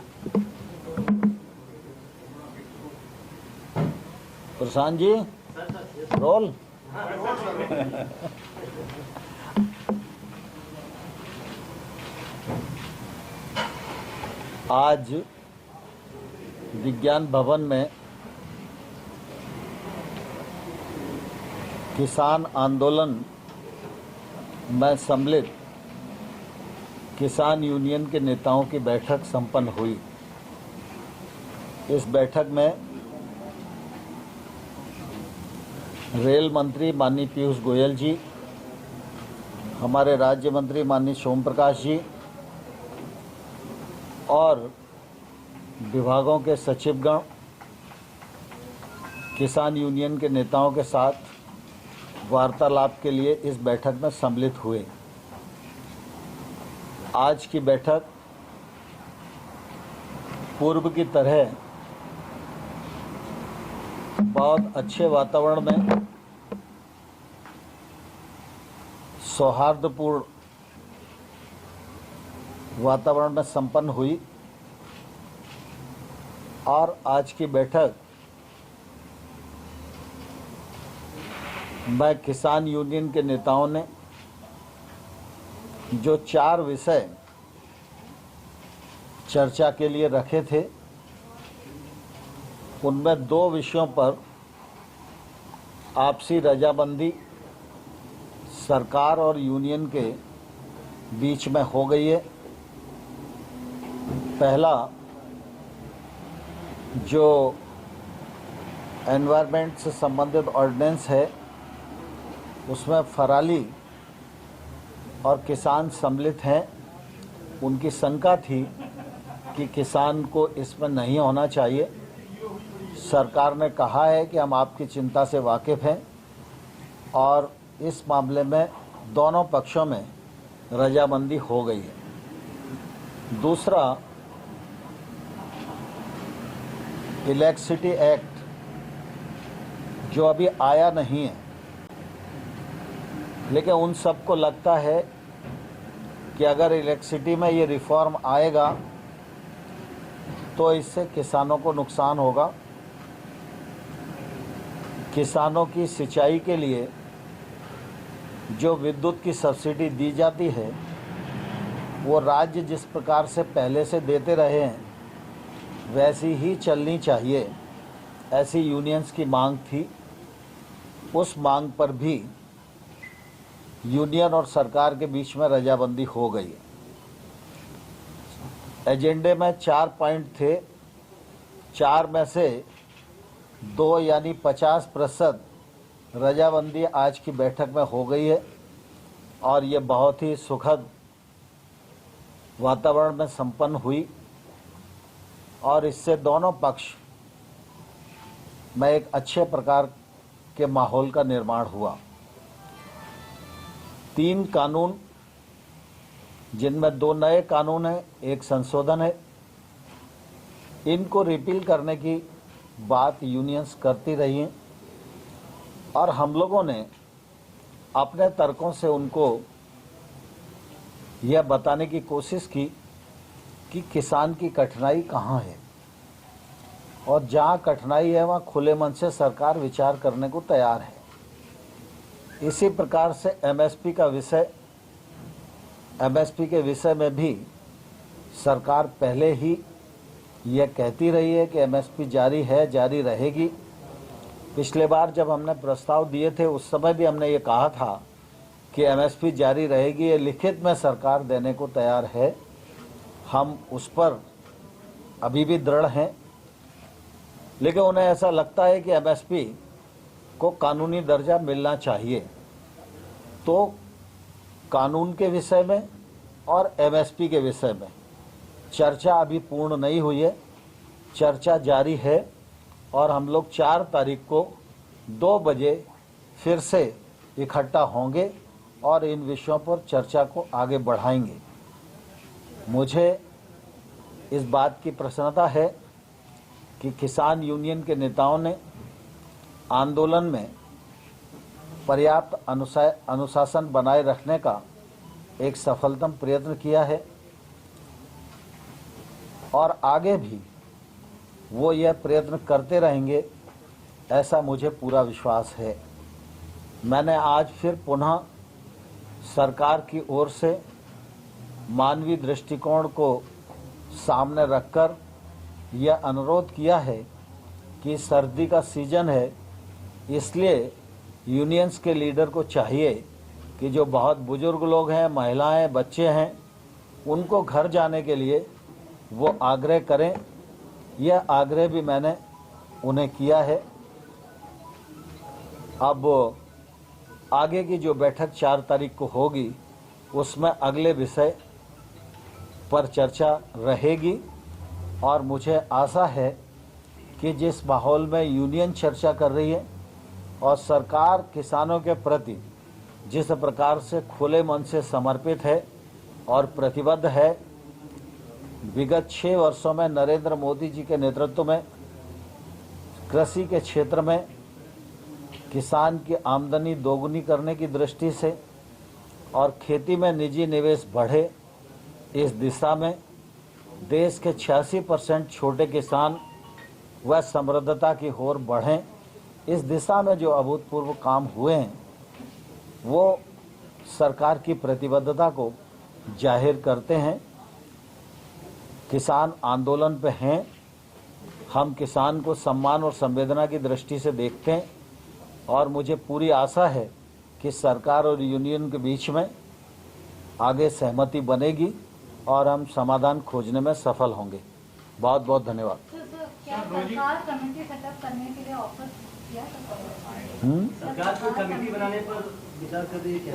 प्रशांत जी, रोल। आज विज्ञान भवन में किसान आंदोलन में सम्मिलित किसान यूनियन के नेताओं की बैठक संपन्न हुई। इस बैठक में रेल मंत्री माननीय पीयूष गोयल जी, हमारे राज्य मंत्री माननीय सोम प्रकाश जी और विभागों के सचिवगण किसान यूनियन के नेताओं के साथ वार्तालाप के लिए इस बैठक में सम्मिलित हुए। आज की बैठक पूर्व की तरह बहुत अच्छे वातावरण में, सौहार्दपूर्ण वातावरण में संपन्न हुई और आज की बैठक में किसान यूनियन के नेताओं ने जो 4 विषय चर्चा के लिए रखे थे, उनमें 2 विषयों पर आपसी रजामंदी सरकार और यूनियन के बीच में हो गई है। पहला, जो एनवायरनमेंट से संबंधित ऑर्डिनेंस है, उसमें फराली और किसान सम्मिलित हैं। उनकी शंका थी कि किसान को इसमें नहीं होना चाहिए। सरकार ने कहा है कि हम आपकी चिंता से वाकिफ़ हैं और इस मामले में दोनों पक्षों में रजामंदी हो गई है। दूसरा, इलेक्ट्रिसिटी एक्ट जो अभी आया नहीं है, लेकिन उन सबको लगता है कि अगर इलेक्ट्रिसिटी में ये रिफॉर्म आएगा तो इससे किसानों को नुकसान होगा। किसानों की सिंचाई के लिए जो विद्युत की सब्सिडी दी जाती है, वो राज्य जिस प्रकार से पहले से देते रहे हैं वैसी ही चलनी चाहिए, ऐसी यूनियंस की मांग थी। उस मांग पर भी यूनियन और सरकार के बीच में रजामंदी हो गई। एजेंडे में 4 पॉइंट थे, 4 में से 2 यानी 50% रजामंदी आज की बैठक में हो गई है और ये बहुत ही सुखद वातावरण में संपन्न हुई और इससे दोनों पक्ष में एक अच्छे प्रकार के माहौल का निर्माण हुआ। 3 कानून, जिनमें 2 नए कानून हैं, 1 संशोधन है, इनको रिपील करने की बात यूनियंस करती रही हैं और हम लोगों ने अपने तर्कों से उनको यह बताने की कोशिश की कि किसान की कठिनाई कहाँ है। और जहां कठिनाई है वहां खुले मन से सरकार विचार करने को तैयार है। इसी प्रकार से एमएसपी के विषय में भी सरकार पहले ही यह कहती रही है कि एमएसपी जारी है, जारी रहेगी। पिछले बार जब हमने प्रस्ताव दिए थे उस समय भी हमने ये कहा था कि एमएसपी जारी रहेगी, ये लिखित में सरकार देने को तैयार है। हम उस पर अभी भी दृढ़ हैं, लेकिन उन्हें ऐसा लगता है कि एमएसपी को कानूनी दर्जा मिलना चाहिए। तो कानून के विषय में और एमएसपी के विषय में चर्चा अभी पूर्ण नहीं हुई है, चर्चा जारी है और हम लोग 4 तारीख को 2 बजे फिर से इकट्ठा होंगे और इन विषयों पर चर्चा को आगे बढ़ाएंगे। मुझे इस बात की प्रसन्नता है कि किसान यूनियन के नेताओं ने आंदोलन में पर्याप्त अनुशासन बनाए रखने का एक सफलतम प्रयत्न किया है और आगे भी वो यह प्रयत्न करते रहेंगे, ऐसा मुझे पूरा विश्वास है। मैंने आज फिर पुनः सरकार की ओर से मानवीय दृष्टिकोण को सामने रखकर यह अनुरोध किया है कि सर्दी का सीजन है, इसलिए यूनियंस के लीडर को चाहिए कि जो बहुत बुजुर्ग लोग हैं, महिलाएं, बच्चे हैं, उनको घर जाने के लिए वो आग्रह करें। यह आग्रह भी मैंने उन्हें किया है। अब आगे की जो बैठक 4 तारीख को होगी उसमें अगले विषय पर चर्चा रहेगी और मुझे आशा है कि जिस माहौल में यूनियन चर्चा कर रही है और सरकार किसानों के प्रति जिस प्रकार से खुले मन से समर्पित है और प्रतिबद्ध है, विगत 6 वर्षों में नरेंद्र मोदी जी के नेतृत्व में कृषि के क्षेत्र में किसान की आमदनी दोगुनी करने की दृष्टि से और खेती में निजी निवेश बढ़े, इस दिशा में देश के 86% छोटे किसान व समृद्धता की ओर बढ़ें, इस दिशा में जो अभूतपूर्व काम हुए हैं वो सरकार की प्रतिबद्धता को जाहिर करते हैं। किसान आंदोलन पे हैं, हम किसान को सम्मान और संवेदना की दृष्टि से देखते हैं और मुझे पूरी आशा है कि सरकार और यूनियन के बीच में आगे सहमति बनेगी और हम समाधान खोजने में सफल होंगे। बहुत बहुत धन्यवाद। क्या सरकार कमेटी सेटअप करने के लिए ऑफर किया? सरकार को कमेटी बनाने पर विचार कर रही है क्या?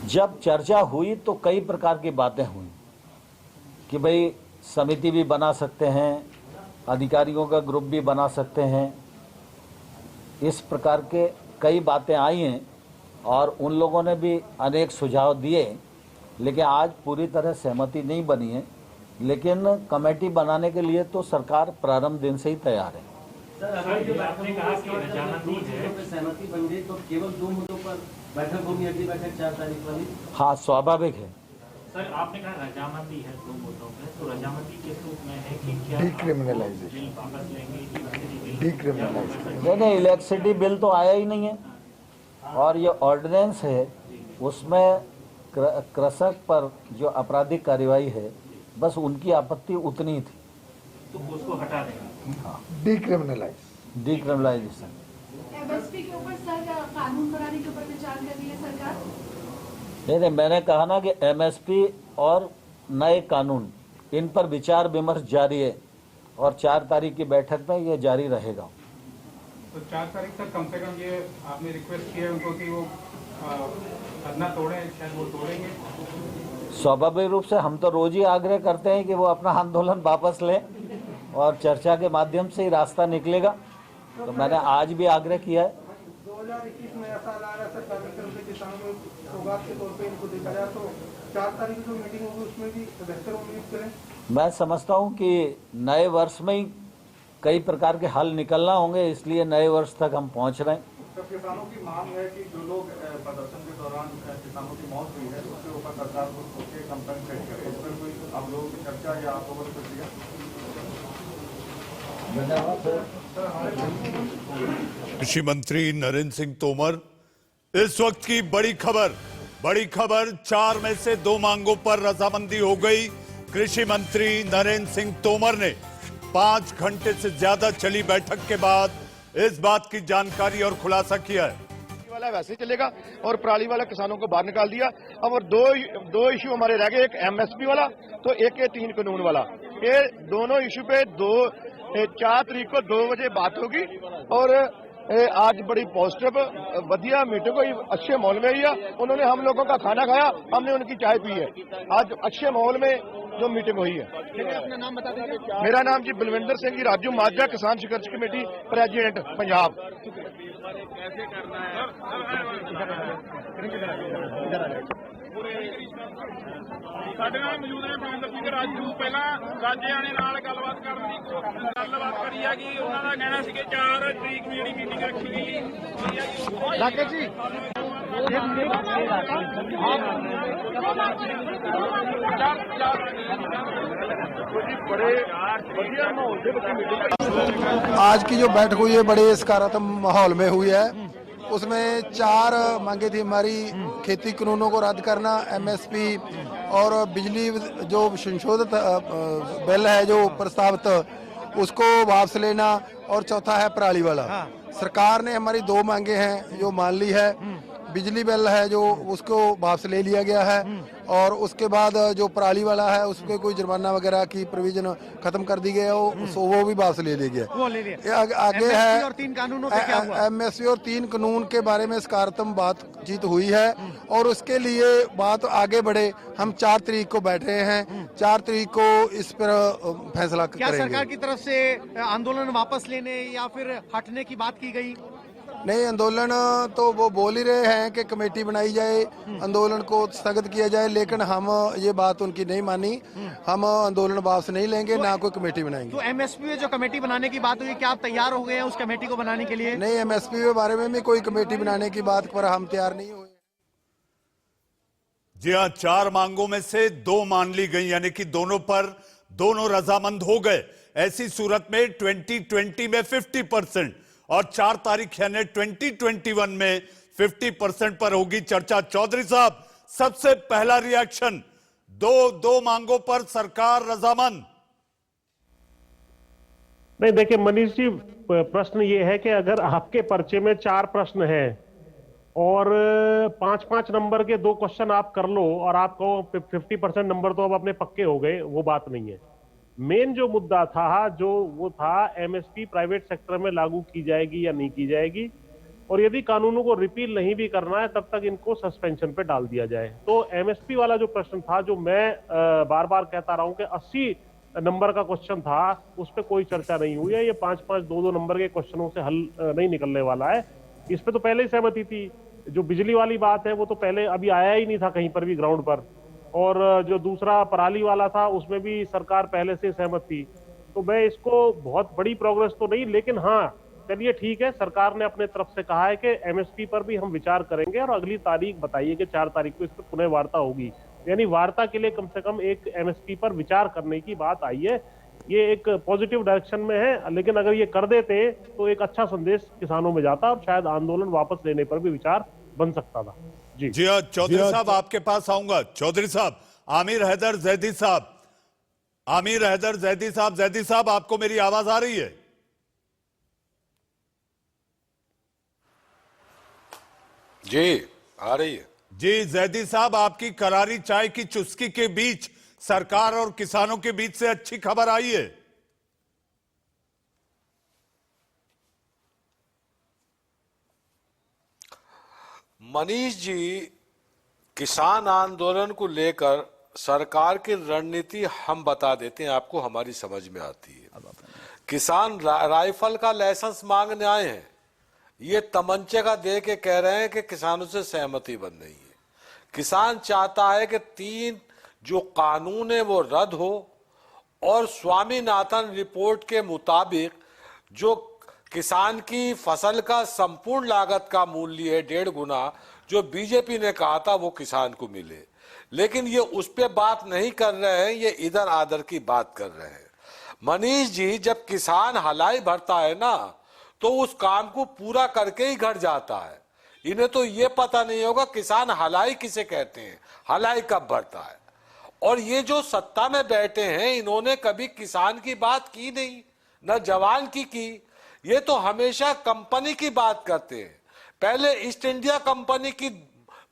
जब चर्चा हुई तो कई प्रकार की बातें हुई कि भाई समिति भी बना सकते हैं, अधिकारियों का ग्रुप भी बना सकते हैं, इस प्रकार के कई बातें आई हैं और उन लोगों ने भी अनेक सुझाव दिए, लेकिन आज पूरी तरह सहमति नहीं बनी है। लेकिन कमेटी बनाने के लिए तो सरकार प्रारंभ दिन से ही तैयार है। सर, अगर जो आपने कहा कि रजामंदी है, सहमति बन गई तो केवल 2 मुद्दों पर बैठक होगी, अगली बैठक 4 तारीख वाली? हाँ, स्वाभाविक है। सर, आपने कहा रजामंदी है 2 मुद्दों पे, तो रजामंदी किस रूप में है कि क्या डिक्रिमिनलाइजेशन वापस लेंगे? नहीं, इलेक्ट्रिसिटी बिल तो आया ही नहीं है और ये ऑर्डिनेंस है, उसमें कृषक पर जो आपराधिक कार्यवाही है बस उनकी आपत्ति उतनी थी, तो उसको हटा देंगे। डिक्रिमिनलाइजेशन। एमएसपी के ऊपर सर कानून बनाने के ऊपर विचार कर रही है सरकार? नहीं, मैंने कहा ना कि एमएसपी और नए कानून, इन पर विचार विमर्श जारी है और 4 तारीख की बैठक में ये जारी रहेगा। तो 4 तारीख तक कम से कम ये आपने रिक्वेस्ट किया है उनको कि वो धरना तोड़ें, शायद वो तोड़ेंगे? स्वाभाविक रूप से हम तो रोज ही आग्रह करते हैं कि वो अपना आंदोलन वापस लें और चर्चा के माध्यम से ही रास्ता निकलेगा, तो मैंने आज भी आग्रह किया है। 2021 में ऐसा आ रहा है सरकार की तरफ से किसानों को सौगात के तौर पे इनको देखा जाए, तो 4 तारीख की जो मीटिंग होगी उसमें भी बेहतर उम्मीद करें। मैं समझता हूं कि नए वर्ष में ही कई प्रकार के हल निकलना होंगे, इसलिए नए वर्ष तक हम पहुंच रहे हैं। तो किसानों की मांग है कि जो लोग प्रदर्शन के दौरान किसानों की मौत हुई है उसके ऊपर सरकार को कंपनसेट करे, इस पर कोई आप लोगों की चर्चा या आप लोगों ने कुछ दिया? कृषि मंत्री नरेंद्र सिंह तोमर, इस वक्त की बड़ी खबर 4 में से 2 मांगों पर रजामंदी हो गई। कृषि मंत्री नरेंद्र सिंह तोमर ने 5 घंटे से ज्यादा चली बैठक के बाद इस बात की जानकारी और खुलासा किया है। वाला वैसे चलेगा और पराली वाला किसानों को बाहर निकाल दिया। अब और दो इशू हमारे रह गए, एक एमएसपी वाला तो एक ये 3 कानून वाला। ये दोनों इशू पे 4 तारीख को 2 बजे बात होगी और आज बड़ी पॉजिटिव बढ़िया मीटिंग हुई, अच्छे माहौल में हुई है। उन्होंने हम लोगों का खाना खाया, हमने उनकी चाय पी है। आज अच्छे माहौल में जो मीटिंग हुई है। अपना नाम बता दीजिए। मेरा नाम जी बलविंदर सिंह जी राजू माजरा, किसान संघर्ष कमेटी प्रेसिडेंट पंजाब। कैसे करना है ਸਾਡੇ ਨਾਲ ਮੌਜੂਦ ਨੇ ਬਲਵਿੰਦਰ ਸਿੰਘ ਰਾਜੂ। ਪਹਿਲਾਂ ਰਾਜਿਆਣੇ ਨਾਲ ਗੱਲਬਾਤ ਕਰਨ ਦੀ ਕਰੀ ਹੈਗੀ। ਉਹਨਾਂ ਦਾ ਕਹਿਣਾ ਸੀ ਕਿ 4 ਤਰੀਕ ਨੂੰ ਜਿਹੜੀ ਮੀਟਿੰਗ ਰੱਖੀ ਗਈ राकेश जी आज की जो बैठक हुई है बड़े सकारात्मक माहौल में हुई है। उसमें 4 मांगे थी हमारी, खेती कानूनों को रद्द करना, एमएसपी और बिजली जो संशोधित बिल है जो प्रस्तावित उसको वापस लेना, और चौथा है पराली वाला। सरकार ने हमारी 2 मांगे हैं जो मान ली है। बिजली बिल है जो उसको वापस ले लिया गया है, और उसके बाद जो पराली वाला है उस पर कोई जुर्माना वगैरह की प्रोविजन खत्म कर दी गई है, वो भी वापस ले लिया गया। आगे है और 3 कानूनों पे क्या हुआ? एमएसपी और 3 कानून के बारे में सकारात्मक बातचीत हुई है, और उसके लिए बात आगे बढ़े। हम 4 तारीख को बैठ रहे हैं, 4 तारीख को इस पर फैसला क्या करेंगे। सरकार की तरफ से आंदोलन वापस लेने या फिर हटने की बात की गई? नहीं, आंदोलन तो वो बोल ही रहे हैं कि कमेटी बनाई जाए, आंदोलन को स्थगित किया जाए, लेकिन हम ये बात उनकी नहीं मानी। हम आंदोलन वापस नहीं लेंगे, ना कोई कमेटी बनाएंगे। तो एमएसपी में जो कमेटी बनाने की बात हुई, क्या आप तैयार हो गए हैं उस कमेटी को बनाने के लिए? नहीं, एमएसपी के बारे में भी कोई कमेटी बनाने की बात पर हम तैयार नहीं हुए। जी हाँ, 4 मांगों में से 2 मान ली गई, यानी कि दोनों रजामंद हो गए। ऐसी सूरत में 2020 में 50% और 4 तारीख यानी 2021 में 50% पर होगी चर्चा। चौधरी साहब, सबसे पहला रिएक्शन, दो मांगों पर सरकार रजामंद? नहीं, देखिए मनीष जी, प्रश्न ये है कि अगर आपके पर्चे में 4 प्रश्न हैं और 5-5 नंबर के 2 क्वेश्चन आप कर लो और आपको 50% नंबर तो अब अपने पक्के हो गए, वो बात नहीं है। मेन जो मुद्दा था वो था एमएसपी प्राइवेट सेक्टर में लागू की जाएगी या नहीं की जाएगी, और यदि कानूनों को रिपील नहीं भी करना है तब तक इनको सस्पेंशन पे डाल दिया जाए। तो एमएसपी वाला जो प्रश्न था, जो मैं बार बार कहता रहा हूं कि 80 नंबर का क्वेश्चन था, उस पर कोई चर्चा नहीं हुई है। ये 5-5, 2-2 नंबर के क्वेश्चनों से हल नहीं निकलने वाला है। इस पे तो पहले ही सहमति थी। जो बिजली वाली बात है वो तो पहले अभी आया ही नहीं था कहीं पर भी ग्राउंड पर, और जो दूसरा पराली वाला था उसमें भी सरकार पहले से सहमत थी। तो मैं इसको बहुत बड़ी प्रोग्रेस तो नहीं, लेकिन हाँ चलिए ठीक है, सरकार ने अपने तरफ से कहा है कि एमएसपी पर भी हम विचार करेंगे, और अगली तारीख बताइए कि 4 तारीख को इस पर पुनः वार्ता होगी। यानी वार्ता के लिए कम से कम एक एमएसपी पर विचार करने की बात आई है। ये एक पॉजिटिव डायरेक्शन में है, लेकिन अगर ये कर देते तो एक अच्छा संदेश किसानों में जाता और शायद आंदोलन वापस लेने पर भी विचार बन सकता था। जी हाँ, चौधरी साहब आपके पास आऊंगा। चौधरी साहब, आमिर हैदर जैदी साहब, आपको मेरी आवाज आ रही है? जी आ रही है। जी जैदी साहब, आपकी करारी चाय की चुस्की के बीच सरकार और किसानों के बीच से अच्छी खबर आई है। मनीष जी, किसान आंदोलन को लेकर सरकार की रणनीति हम बता देते हैं आपको, हमारी समझ में आती है। किसान राइफल का लाइसेंस मांगने आए हैं, ये तमंचे का दे के कह रहे हैं कि किसानों से सहमति बन रही है। किसान चाहता है कि 3 जो कानून है वो रद्द हो, और स्वामीनाथन रिपोर्ट के मुताबिक जो किसान की फसल का संपूर्ण लागत का मूल्य है 1.5 गुना, जो बीजेपी ने कहा था वो किसान को मिले। लेकिन ये उस पे बात नहीं कर रहे हैं, ये इधर आधर की बात कर रहे हैं। मनीष जी, जब किसान हलाई भरता है ना तो उस काम को पूरा करके ही घर जाता है। इन्हें तो ये पता नहीं होगा किसान हलाई किसे कहते हैं, हलाई कब भरता है। और ये जो सत्ता में बैठे हैं, इन्होंने कभी किसान की बात की नहीं, न जवान की। ये तो हमेशा कंपनी की बात करते हैं। पहले ईस्ट इंडिया कंपनी की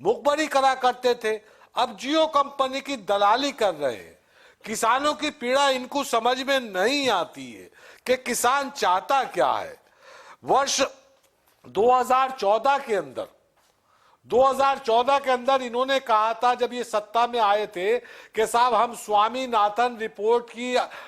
मुखबरी करा करते थे, अब जियो कंपनी की दलाली कर रहे हैं। किसानों की पीड़ा इनको समझ में नहीं आती है कि किसान चाहता क्या है। वर्ष 2014 के अंदर इन्होंने कहा था, जब ये सत्ता में आए थे, कि साहब हम स्वामीनाथन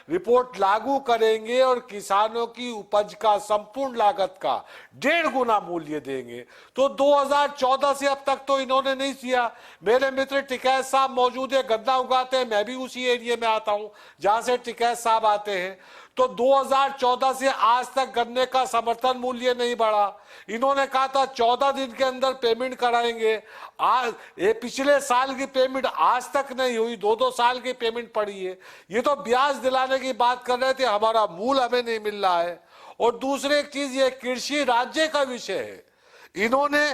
रिपोर्ट लागू करेंगे और किसानों की उपज का संपूर्ण लागत का 1.5 गुना मूल्य देंगे। तो 2014 से अब तक तो इन्होंने नहीं किया। मेरे मित्र टिकैत साहब मौजूद है, गन्ना उगाते हैं, मैं भी उसी एरिया में आता हूं जहां से टिकैत साहब आते हैं। तो 2014 से आज तक गन्ने का समर्थन मूल्य नहीं बढ़ा। इन्होंने कहा था 14 दिन के अंदर पेमेंट कराएंगे। आज ये पिछले साल की पेमेंट आज तक नहीं हुई, 2-2 साल की पेमेंट पड़ी है। ये तो ब्याज दिलाने की बात कर रहे थे, हमारा मूल हमें नहीं मिल रहा है। और दूसरी एक चीज, ये कृषि राज्य का विषय है। इन्होंने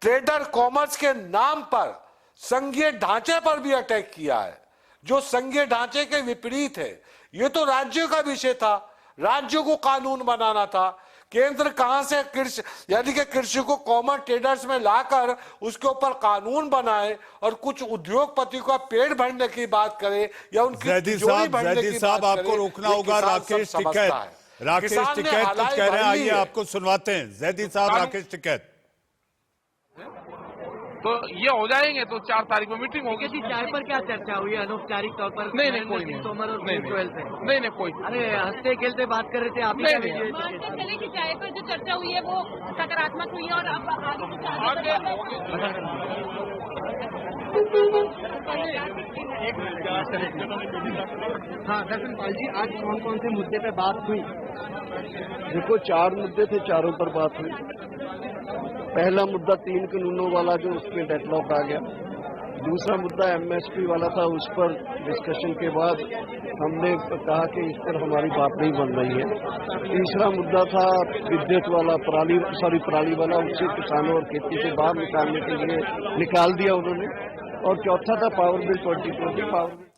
ट्रेडर कॉमर्स के नाम पर संघीय ढांचे पर भी अटैक किया है, जो संघीय ढांचे के विपरीत है। ये तो राज्यों का विषय था, राज्यों को कानून बनाना था। केंद्र कहां से कृषि, यानी कि कृषि को कॉमन ट्रेडर्स में लाकर उसके ऊपर कानून बनाए और कुछ उद्योगपति का पेट भरने की बात करे या उनकी तिजोरी भरने की बात करे। आपको रोकना होगा। राकेश टिकैत कुछ कह रहे हैं, आइए आपको सुनवाते हैं। जैदी साहब, राकेश टिकैत। तो ये हो जाएंगे तो 4 तारीख को मीटिंग होगी। चाय पर क्या चर्चा हुई अनौपचारिक तौर पर? नहीं कोई नहीं, तोमर और नहीं कोई। अरे हंसते खेलते बात कर रहे थे आप। चले कि चाय पर जो चर्चा हुई है वो सकारात्मक हुई है और अब आगे हाँ दर्शनपाल जी, आज कौन से मुद्दे पे बात हुई? देखो, 4 मुद्दे थे, चारों पर बात हुई। पहला मुद्दा 3 कानूनों वाला, जो उसमें डेडलॉक आ गया। दूसरा मुद्दा MSP वाला था, उस पर डिस्कशन के बाद हमने कहा कि इस पर हमारी बात नहीं बन रही है। तीसरा मुद्दा था विद्युत वाला, पराली वाला, उससे किसानों और खेती से बाहर निकालने के लिए निकाल दिया उन्होंने। और चौथा था पावर बिल 2020 पावर बिल।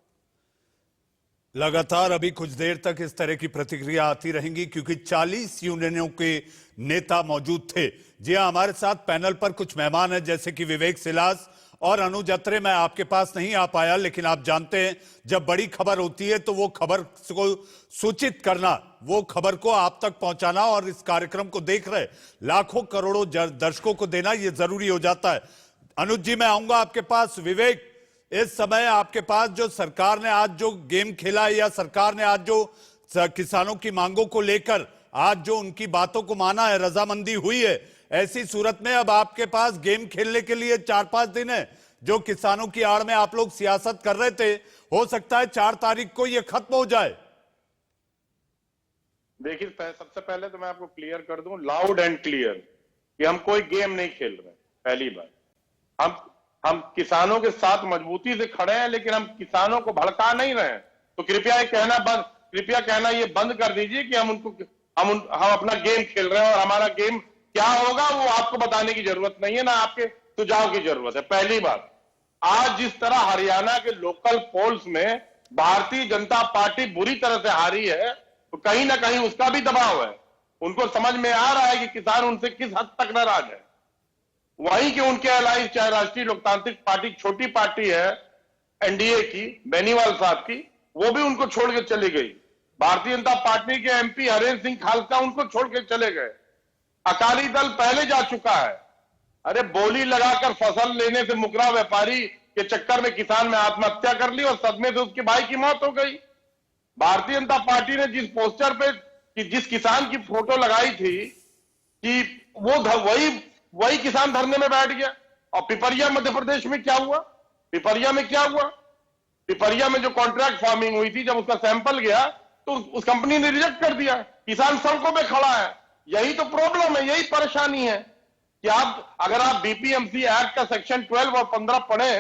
लगातार अभी कुछ देर तक इस तरह की प्रतिक्रिया आती रहेंगी, क्योंकि 40 यूनियनों के नेता मौजूद थे। जी हाँ, हमारे साथ पैनल पर कुछ मेहमान हैं, जैसे कि विवेक सिलास और अनुज अत्रे। मैं आपके पास नहीं आ पाया, लेकिन आप जानते हैं जब बड़ी खबर होती है तो वो खबर को सूचित करना, वो खबर को आप तक पहुंचाना और इस कार्यक्रम को देख रहे लाखों करोड़ों दर्शकों को देना, ये जरूरी हो जाता है। अनुज जी, मैं आऊंगा आपके पास। विवेक, इस समय आपके पास जो सरकार ने आज जो गेम खेला है, या सरकार ने आज जो किसानों की मांगों को लेकर आज जो उनकी बातों को माना है, रजामंदी हुई है, ऐसी सूरत में अब आपके पास गेम खेलने के लिए 4-5 दिन है। जो किसानों की आड़ में आप लोग सियासत कर रहे थे, हो सकता है 4 तारीख को ये खत्म हो जाए। देखिए, सबसे पहले तो मैं आपको क्लियर कर दूं, लाउड एंड क्लियर, कि हम कोई गेम नहीं खेल रहे। पहली बार, हम किसानों के साथ मजबूती से खड़े हैं, लेकिन हम किसानों को भड़का नहीं रहे हैं। तो कृपया कहना ये बंद कर दीजिए कि हम अपना गेम खेल रहे हैं, और हमारा गेम क्या होगा वो आपको बताने की जरूरत नहीं है, ना आपके सुझाव की जरूरत है। पहली बात, आज जिस तरह हरियाणा के लोकल पोल्स में भारतीय जनता पार्टी बुरी तरह से हारी है, तो कहीं ना कहीं उसका भी दबाव है। उनको समझ में आ रहा है कि किसान उनसे किस हद तक नाराज है। वहीं के उनके अलाइज, चाहे राष्ट्रीय लोकतांत्रिक पार्टी छोटी पार्टी है एनडीए की, बेनीवाल साहब की, वो भी उनको छोड़ के चली गई। भारतीय जनता पार्टी के MP हरेंद्र सिंह खालसा उनको छोड़ के चले गए। अकाली दल पहले जा चुका है। अरे बोली लगाकर फसल लेने से मुकरा व्यापारी के चक्कर में किसान में आत्महत्या कर ली और सदमे से उसके भाई की मौत हो गई। भारतीय जनता पार्टी ने जिस पोस्टर पे जिस किसान की फोटो लगाई थी कि वो वही किसान धरने में बैठ गया। और पिपरिया मध्य प्रदेश में क्या हुआ? पिपरिया में जो कॉन्ट्रैक्ट फार्मिंग हुई थी, जब उसका सैंपल गया तो उस कंपनी ने रिजेक्ट कर दिया। किसान सड़कों पे खड़ा है। यही तो प्रॉब्लम है, यही परेशानी है कि अगर आप BPMC एक्ट का सेक्शन 12 और 15 पढ़े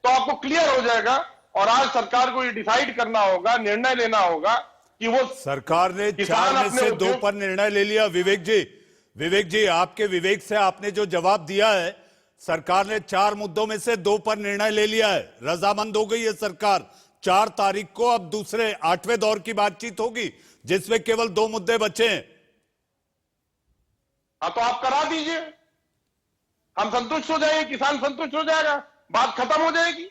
तो आपको क्लियर हो जाएगा। और आज सरकार को ये डिसाइड करना होगा, निर्णय लेना होगा कि वो सरकार ने किसान 4 में अपने से 2 उद्योग- पर निर्णय ले लिया। विवेक जी आपके विवेक से आपने जो जवाब दिया है, सरकार ने 4 मुद्दों में से 2 पर निर्णय ले लिया है, रजामंद हो गई है सरकार। 4 तारीख को अब दूसरे 8वें दौर की बातचीत होगी जिसमें केवल 2 मुद्दे बचे हैं। हाँ तो आप करा दीजिए, हम संतुष्ट हो जाएंगे, किसान संतुष्ट हो जाएगा, बात खत्म हो जाएगी।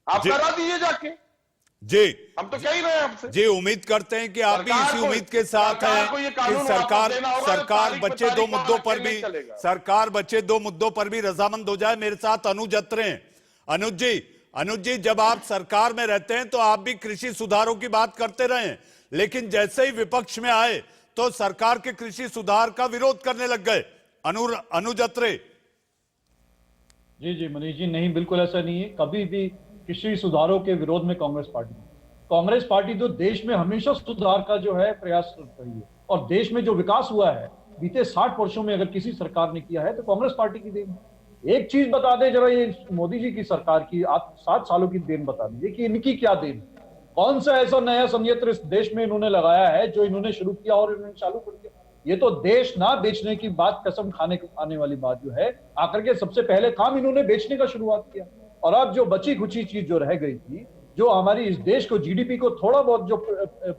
आप करा दीजिए जाके। जी हम तो कह ही रहे हैं आपसे। जी, उम्मीद करते हैं कि आप भी सरकार इसी को- उम्मीद के साथ सरकार हैं को ये कि कानून सरकार वापस लेना होगा, तो सरकार तारीख पे बचे 2 तारीख मुद्दों पर अकेले भी चलेगा। सरकार बचे 2 मुद्दों पर भी रजामंद हो जाए। मेरे साथ अनुज अत्रे हैं। अनुज जी, जब आप सरकार में रहते हैं तो आप भी कृषि सुधारों की बात करते रहे हैं, लेकिन जैसे ही विपक्ष में आए तो सरकार के कृषि सुधार का विरोध करने लग गए। अनुज अत्रे। जी मनीष जी, नहीं, बिल्कुल ऐसा नहीं है। कभी भी कृषि सुधारों के विरोध में कांग्रेस पार्टी तो देश में हमेशा सुधार का जो है प्रयास कर रही है, और देश में जो विकास हुआ है बीते 60 वर्षों में अगर किसी सरकार ने किया है तो कांग्रेस पार्टी की देन है। एक चीज बता दें जरा, ये मोदी जी की सरकार की आप 7 सालों की देन बता दीजिए कि इनकी क्या देन, कौन सा ऐसा नया संयंत्र इस देश में इन्होंने लगाया है जो इन्होंने शुरू किया और इन्होंने चालू कर दिया। ये तो देश ना बेचने की बात, कसम खाने वाली बात जो है, आकर के सबसे पहले काम इन्होंने बेचने का शुरुआत किया। और अब जो बची खुची चीज जो रह गई थी, जो हमारी इस देश को, जीडीपी को थोड़ा बहुत जो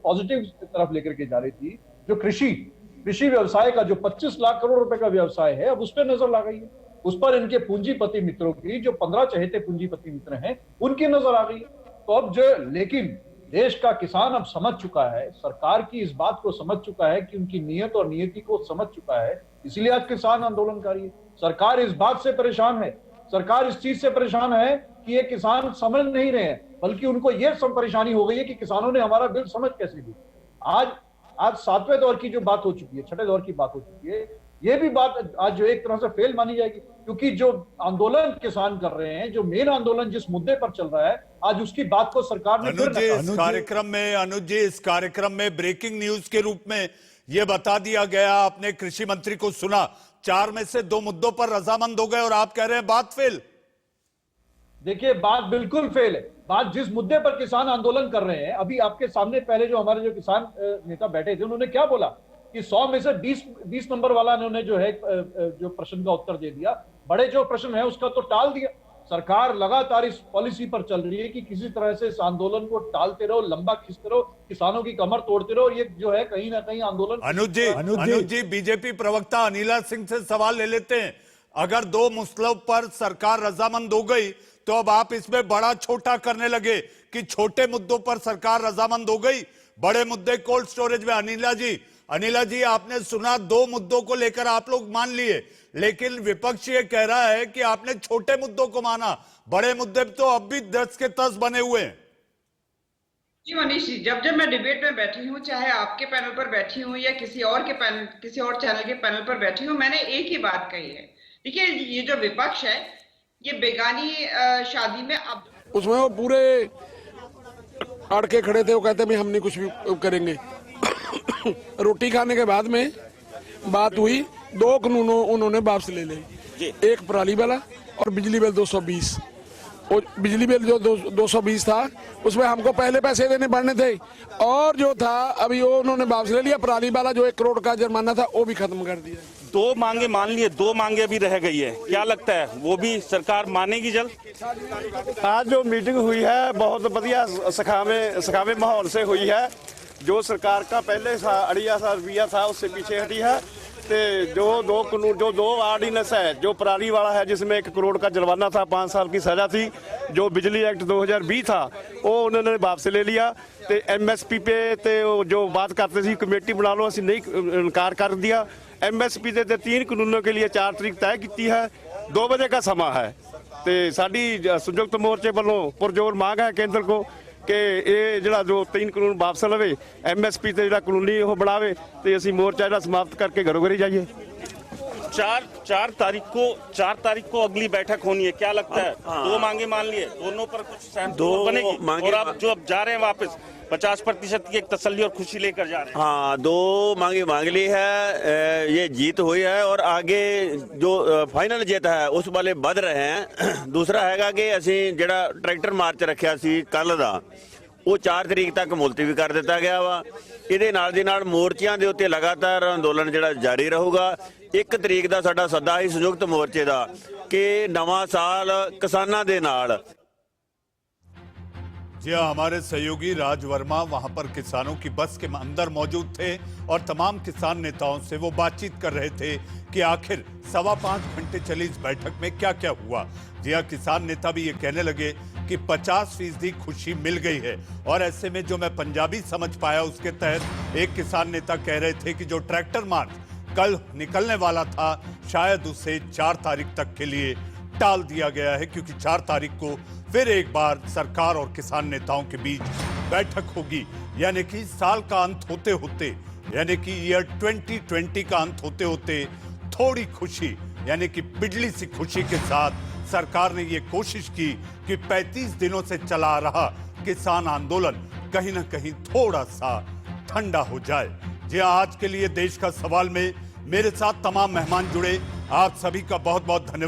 पॉजिटिव तरफ लेकर के जा रही थी, जो कृषि व्यवसाय का जो 25 लाख करोड़ रुपए का व्यवसाय है, अब उस पर नजर ला गई है। उस पर इनके पूंजीपति मित्रों की, जो 15 चहेते पूंजीपति मित्र हैं, उनकी नजर आ गई। तो अब लेकिन देश का किसान अब समझ चुका है, सरकार की इस बात को समझ चुका है कि उनकी नीयत और नियति को समझ चुका है, इसलिए आज किसान आंदोलनकारी है। सरकार इस बात से परेशान है, सरकार इस चीज से परेशान है कि ये किसान समझ नहीं रहे हैं, बल्कि उनको ये सब परेशानी हो गई है कि किसानों ने हमारा बिल समझ कैसे दी। आज 7वें दौर की जो बात हो चुकी है, 6ठे दौर की बात हो चुकी है, ये भी बात आज जो एक तरह से फेल मानी जाएगी, क्योंकि जो आंदोलन किसान कर रहे हैं, जो मेन आंदोलन जिस मुद्दे पर चल रहा है, आज उसकी बात को सरकार ने अनुज जी, इस कार्यक्रम में ब्रेकिंग न्यूज के रूप में यह बता दिया गया, आपने कृषि मंत्री को सुना, 4 में से 2 मुद्दों पर रजामंद हो गए और आप कह रहे हैं बात फेल। देखिए, बात बिल्कुल फेल है। बात जिस मुद्दे पर किसान आंदोलन कर रहे हैं, अभी आपके सामने पहले जो हमारे जो किसान नेता बैठे थे, उन्होंने क्या बोला कि 100 में से 20 नंबर वाला उन्होंने जो है जो प्रश्न का उत्तर दे दिया, बड़े जो प्रश्न है उसका तो टाल दिया। सरकार लगातार इस पॉलिसी पर चल रही है कि किसी तरह से इस आंदोलन को टालते रहो, लंबा खींचते रहो, किसानों की कमर तोड़ते रहो। ये जो है कहीं ना कहीं आंदोलन। अनुज जी, बीजेपी प्रवक्ता अनिला सिंह से सवाल ले लेते हैं। अगर 2 मुद्दों पर सरकार रजामंद हो गई तो अब आप इसमें बड़ा छोटा करने लगे कि छोटे मुद्दों पर सरकार रजामंद हो गई, बड़े मुद्दे कोल्ड स्टोरेज में। अनिला जी, आपने सुना, 2 मुद्दों को लेकर आप लोग मान लिए, लेकिन विपक्ष ये कह रहा है कि आपने छोटे मुद्दों को माना, बड़े मुद्दे तो अब भी 10 के 10 बने हुए हैं। जी मनीष जी, जब मैं डिबेट में बैठी हूँ, चाहे आपके पैनल पर बैठी हूँ या किसी और चैनल के पैनल पर बैठी हूँ, मैंने एक ही बात कही है। देखिए, ये जो विपक्ष है, ये बेगानी शादी में अब उसमें वो पूरे अड़के खड़े थे, वो कहते हैं हम नहीं कुछ भी करेंगे। रोटी खाने के बाद में बात हुई, 2 कानूनों उन्होंने वापस ले लिए, एक पराली वाला और बिजली बिल 220। और बिजली बिल जो 220 था उसमें हमको पहले पैसे देने पड़ने थे, और जो था अभी वो उन्होंने वापस ले लिया। पराली वाला जो 1 करोड़ का जुर्माना था वो भी खत्म कर दिया। 2 मांगे मान लिए, 2 मांगे अभी रह गई है, क्या लगता है वो भी सरकार मानेगी जल्द? आज जो मीटिंग हुई है बहुत बढ़िया सखावे माहौल से हुई है। जो सरकार का पहले अड़िया सा रवैया था उससे पीछे हटी है। जो 2 कानून, जो 2 ऑर्डिनेंस है, जो पराली वाला है जिसमें 1 करोड़ का जुर्माना था, 5 साल की सजा थी, जो बिजली एक्ट 2020 था वो उन्होंने वापस ले लिया। तो MSP पे जो बात करते थे कमेटी बना लो, असं नहीं इनकार कर दिया। MSP ਦੇ 3 ਕਾਨੂੰਨਾਂ के लिए 4 तारीख तय की है, 2 बजे का समा है। तो साड़ी संयुक्त मोर्चे वालों पुरजोर मांग है केंद्र को कि ये जो 3 कानून वापस लवे, MSP ਤੇ ਜਿਹੜਾ ਕਾਨੂੰਨੀ ਉਹ ਬਣਾਵੇ ਤੇ ਅਸੀਂ ਮੋਰਚਾ ਜਿਹੜਾ समाप्त करके घरों घर जाइए। 4 तारीख को अगली बैठक होनी है, क्या लगता है? 2 मांगे मान लिए, दोनों पर कुछ सहमति बनेगी? और आप जो अब जा रहे हैं वापस 50% की एक तसल्ली और खुशी लेकर जा रहे हैं। हाँ, 2 मांगे मांग ली है, ये जीत हुई है और आगे जो फाइनल जीत है उस वाले बढ़ रहे हैं। दूसरा हैगा कि असी ਜਿਹੜਾ ट्रैक्टर मार्च रखिया सी कल दा, ਉਹ 4 ਤਰੀਕ ਤੱਕ ਮੁਲਤਵੀ ਕਰ ਦਿੱਤਾ ਗਿਆ ਵਾ। ਇਹਦੇ ਨਾਲ ਦੀ ਨਾਲ ਮੋਰਚਿਆਂ ਦੇ ਉੱਤੇ ਲਗਾਤਾਰ ਅੰਦੋਲਨ ਜਿਹੜਾ ਜਾਰੀ ਰਹੂਗਾ। 1 ਤਰੀਕ ਦਾ ਸਾਡਾ ਸੱਦਾ ਹੀ ਸੰਯੁਕਤ ਮੋਰਚੇ ਦਾ ਕਿ ਨਵਾਂ ਸਾਲ ਕਿਸਾਨਾਂ ਦੇ ਨਾਲ। जी हाँ, हमारे सहयोगी राज वर्मा वहां पर किसानों की बस के अंदर मौजूद थे और तमाम किसान नेताओं से वो बातचीत कर रहे थे कि आखिर 5.25 घंटे चली इस बैठक में क्या क्या हुआ। जी हाँ, किसान नेता भी ये कहने लगे कि 50% खुशी मिल गई है। और ऐसे में जो मैं पंजाबी समझ पाया उसके तहत एक किसान नेता कह रहे थे कि जो ट्रैक्टर मार्च कल निकलने वाला था शायद उसे 4 तारीख तक के लिए टाल दिया गया है, क्योंकि 4 तारीख को फिर एक बार सरकार और किसान नेताओं के बीच बैठक होगी। यानी कि साल का अंत होते होते, यानी कि ईयर 2020 का अंत होते होते थोड़ी खुशी, यानी कि बिजली सी खुशी के साथ सरकार ने ये कोशिश की कि 35 दिनों से चला आ रहा किसान आंदोलन कहीं ना कहीं थोड़ा सा ठंडा हो जाए। जी आज के लिए देश का सवाल में मेरे साथ तमाम मेहमान जुड़े, आप सभी का बहुत बहुत धन्यवाद।